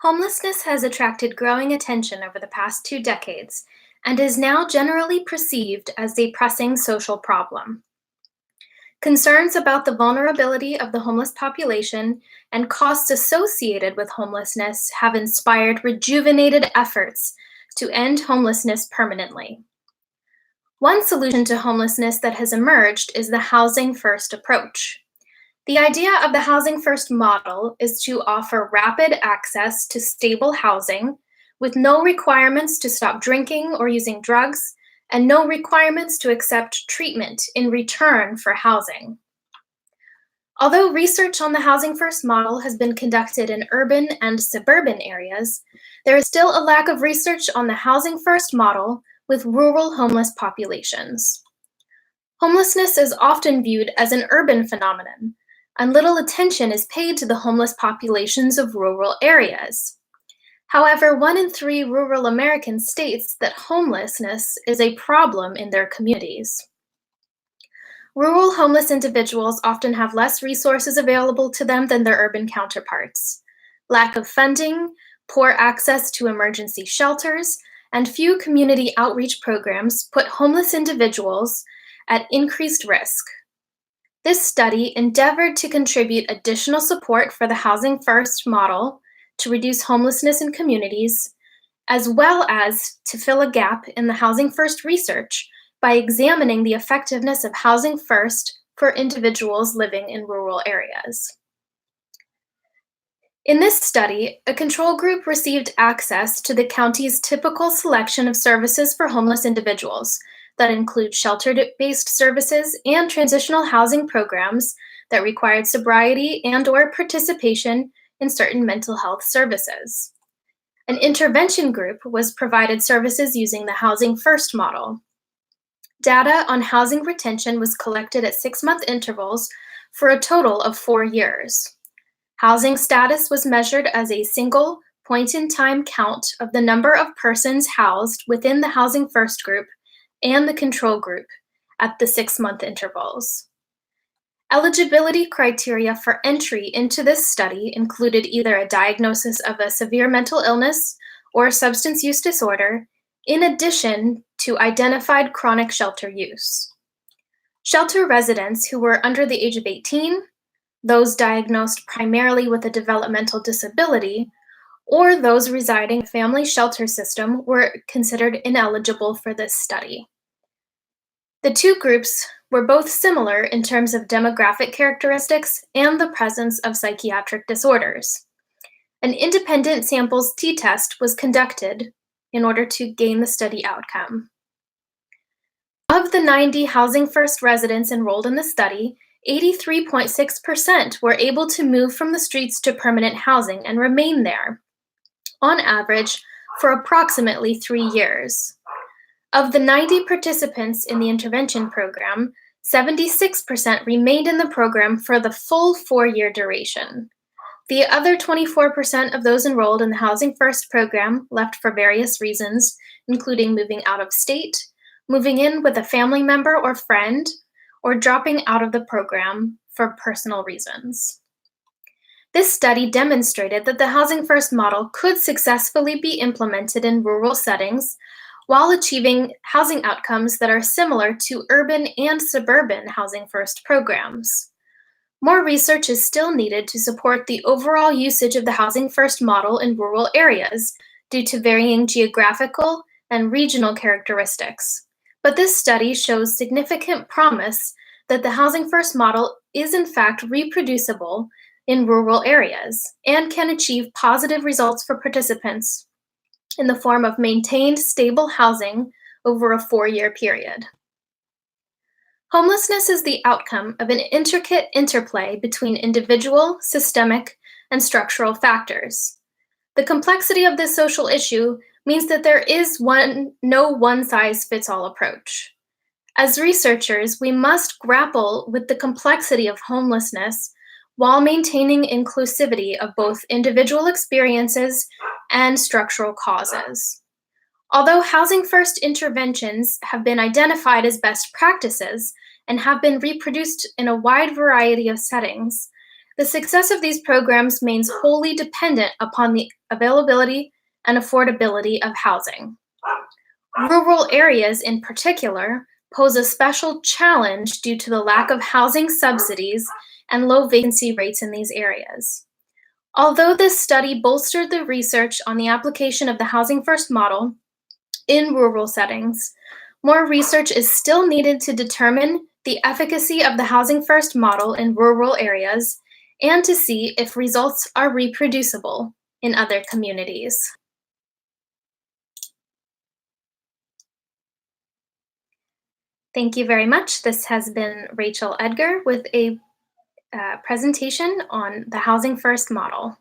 Homelessness has attracted growing attention over the past 2 decades and is now generally perceived as a pressing social problem. Concerns about the vulnerability of the homeless population and costs associated with homelessness have inspired rejuvenated efforts to end homelessness permanently. One solution to homelessness that has emerged is the housing first approach. The idea of the Housing First model is to offer rapid access to stable housing with no requirements to stop drinking or using drugs, and no requirements to accept treatment in return for housing. Although research on the Housing First model has been conducted in urban and suburban areas, there is still a lack of research on the Housing First model with rural homeless populations. Homelessness is often viewed as an urban phenomenon, and little attention is paid to the homeless populations of rural areas. However, 1 in 3 rural Americans states that homelessness is a problem in their communities. Rural homeless individuals often have less resources available to them than their urban counterparts. Lack of funding, poor access to emergency shelters, and few community outreach programs put homeless individuals at increased risk. This study endeavored to contribute additional support for the Housing First model to reduce homelessness in communities, as well as to fill a gap in the Housing First research by examining the effectiveness of Housing First for individuals living in rural areas. In this study, a control group received access to the county's typical selection of services for homeless individuals that include shelter-based services and transitional housing programs that required sobriety and/or participation in certain mental health services. An intervention group was provided services using the Housing First model. Data on housing retention was collected at 6-month intervals for a total of 4 years. Housing status was measured as a single point-in-time count of the number of persons housed within the Housing First group and the control group at the 6-month intervals. Eligibility criteria for entry into this study included either a diagnosis of a severe mental illness or substance use disorder, in addition to identified chronic shelter use. Shelter residents who were under the age of 18, those diagnosed primarily with a developmental disability, or those residing in a family shelter system were considered ineligible for this study. The two groups were both similar in terms of demographic characteristics and the presence of psychiatric disorders. An independent samples t-test was conducted in order to gain the study outcome. Of the 90 Housing First residents enrolled in the study, 83.6% were able to move from the streets to permanent housing and remain there, on average, for approximately 3 years. Of the 90 participants in the intervention program, 76% remained in the program for the full 4-year duration. The other 24% of those enrolled in the Housing First program left for various reasons, including moving out of state, moving in with a family member or friend, or dropping out of the program for personal reasons. This study demonstrated that the Housing First model could successfully be implemented in rural settings while achieving housing outcomes that are similar to urban and suburban Housing First programs. More research is still needed to support the overall usage of the Housing First model in rural areas due to varying geographical and regional characteristics. But this study shows significant promise that the Housing First model is in fact reproducible in rural areas and can achieve positive results for participants in the form of maintained stable housing over a 4-year period. Homelessness is the outcome of an intricate interplay between individual, systemic, and structural factors. The complexity of this social issue means that there is no one-size-fits-all approach. As researchers, we must grapple with the complexity of homelessness while maintaining inclusivity of both individual experiences and structural causes. Although Housing First interventions have been identified as best practices and have been reproduced in a wide variety of settings, The success of these programs remains wholly dependent upon the availability and affordability of housing. Rural areas, in particular, pose a special challenge due to the lack of housing subsidies and low vacancy rates in these areas. Although this study bolstered the research on the application of the Housing First model in rural settings, more research is still needed to determine the efficacy of the Housing First model in rural areas and to see if results are reproducible in other communities. Thank you very much. This has been Rachel Edgar with a presentation on the Housing First model.